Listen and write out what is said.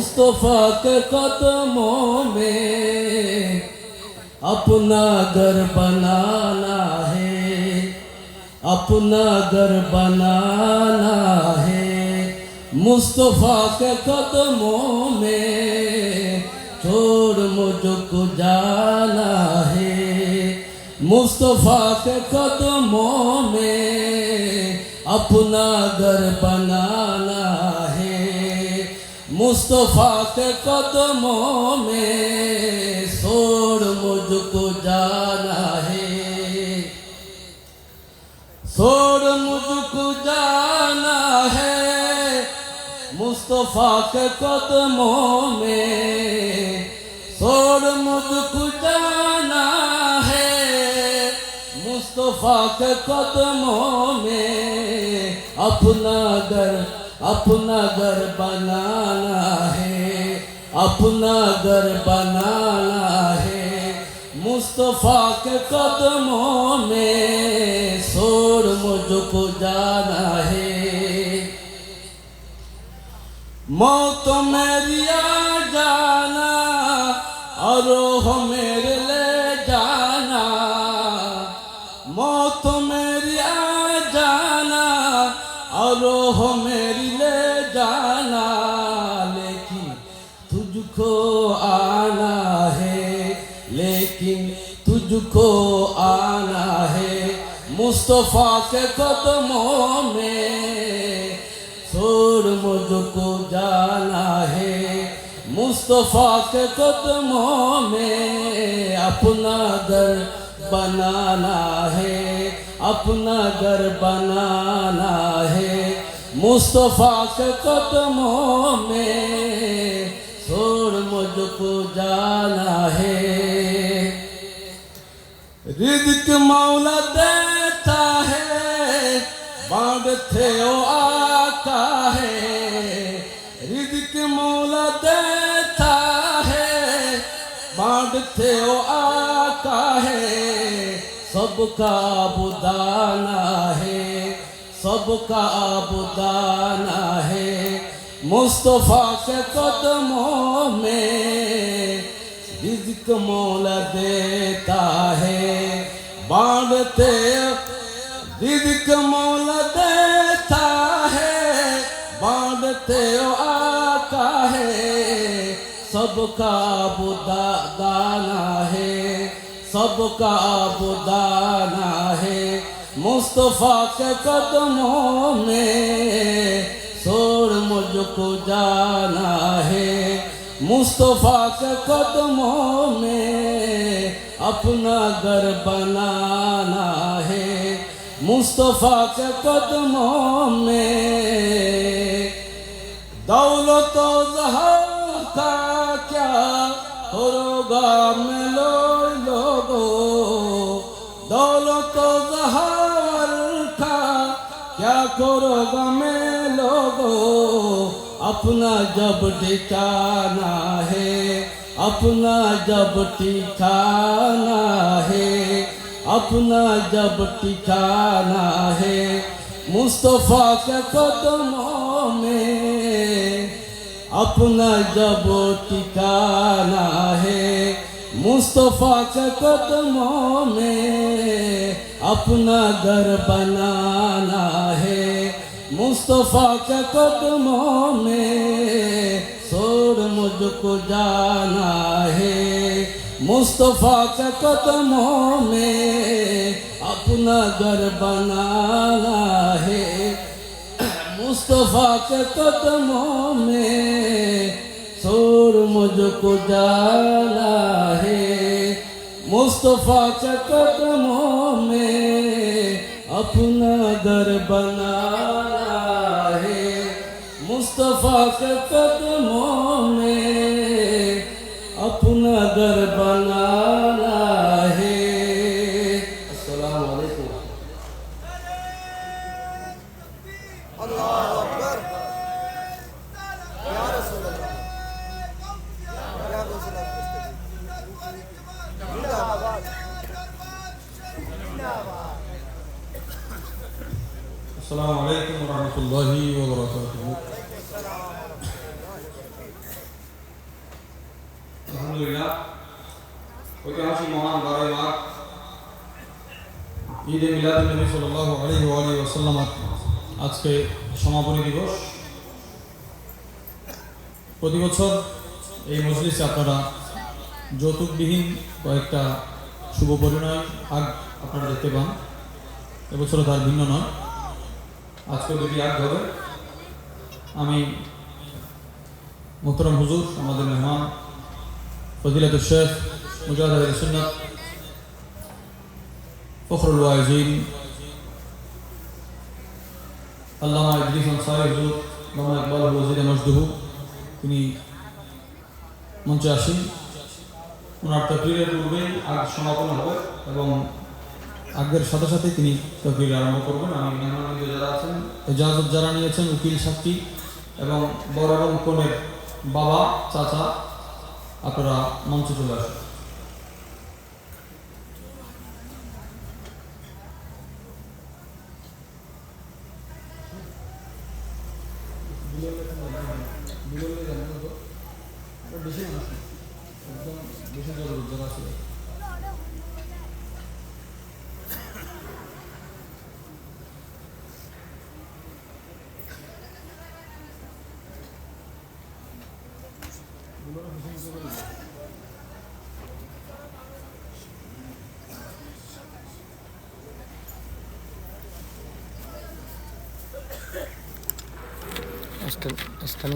मुस्तफा के कदमों में अपना घर बनाना है, अपना घर बनाना है। मुस्तफा के कदमों में छोड़ मुझको जाना है। मुस्तफा के कदमों में अपना घर बनाना है। मुस्तफा के कदमों में छोड़ मुझको जाना है, छोड़ मुझको जाना है। मुस्तफा के कदमों में छोड़ मुझको जाना है। मुस्तफा के कदमों में अपना घर बनाना है, अपना घर बनाना है। मुस्तफा के कदमों में छोड़ मुझको जाना है। मौत मेरी आ जाना और रूह मेरे ले जाना। मौत मेरी आ जाना और रूह मेरी ले जाना। लेकिन तुझको आना है, लेकिन तुझको आना है। मुस्तफा के कदमों में छोड़ मुझको जाना है। मुस्तफा के कदमों में अपना घर बनाना है, अपना घर बनाना है। मुस्तफा के कदमों में छोड़ मुझको जाना है। रिज़्क़ मौला देता है, बांटते हो आका है। रिज़्क़ मौला देता है, बांटते हो आका है। सबका बुदाना है, सबका बुदाना है। मुस्तफा के कदमों में रिज़्क़ मौला देता है, बांटते। रिज़्क़ मौला देता है, बांटते आका है। सबका बुदाना है, सबका बुदाना है। मुस्तफा के कदमों में छोड़ मुझको जाना है। मुस्तफा के कदमों में अपना घर बनाना है। मुस्तफा के कदमों में दौलत ज़हर का क्या होगा में लोगो। दौलत ज़हर का क्या करोगा में लोगो। अपना जब ठिकाना है, अपना जब ठिकाना है, अपना जब ठिकाना है। मुस्तफा के कदमों में अपना जब ठिकाना है। मुस्तफा के कदमों में अपना घर बनाना है। मुस्तफा के कदमों में छोड़ मुझको जाना है। मुस्तफा के कदमों में अपना घर बनाना है। मुस्तफा के कदमों में छोड़ मुझको जाना है। मुस्तफा के कदमों में अपना घर बनाना है। मुस्तफा के कदमों में अपना घर बनाना है। अस्सलाम वालेकुम। अल्लाहु अकबर। या रसूल अल्लाह, या रसूल अल्लाह। जिंदाबाद, जिंदाबाद। अस्सलामु अलैकुम व रहमतुल्लाहि व बरकातुहू। ঐতিহাসিক মহান 12 মাঘ ঈদে মিলাদুন নবী সাল্লাল্লাহু আলাইহি ওয়াসাল্লাম আজকে সমাপনী দিবস। প্রতি বছর এই মজলিসে আপনারা যৌতুকবিহীন কয়েকটা শুভ পরিণয় আগ আপনারা দেখতে পান। এবছরও তার ভিন্ন নয়, আজকে দুটি আগ হবে। আমি মোহতরম হুজুর, আমাদের মেহমান ফজিলাতুল শেখ মুজাহিদ আহলে সুন্নাত ফখরুল ওয়াইজিন আল্লামা ইদ্রিস আনসারী হুজুর মাওলানা ইকবাল ওয়াজিদ মজদুহু, তিনি মঞ্চে আসেন। ওনার তাকরীরের পূর্বেই আগ সমাপন হবে এবং আগের সাথে সাথে তিনি তাকরীর আরম্ভ করবেন। আমি মেহমানবৃন্দ যারা আছেন, ইজাজত যারা নিয়েছেন, উকিল সাক্ষী এবং বড় এবং কনের বাবা চাচা, আপনারা মঞ্চে চলে আসেন। বেশি মানুষ একদম বেশি জরুরি যারা আছে। স্থানীয়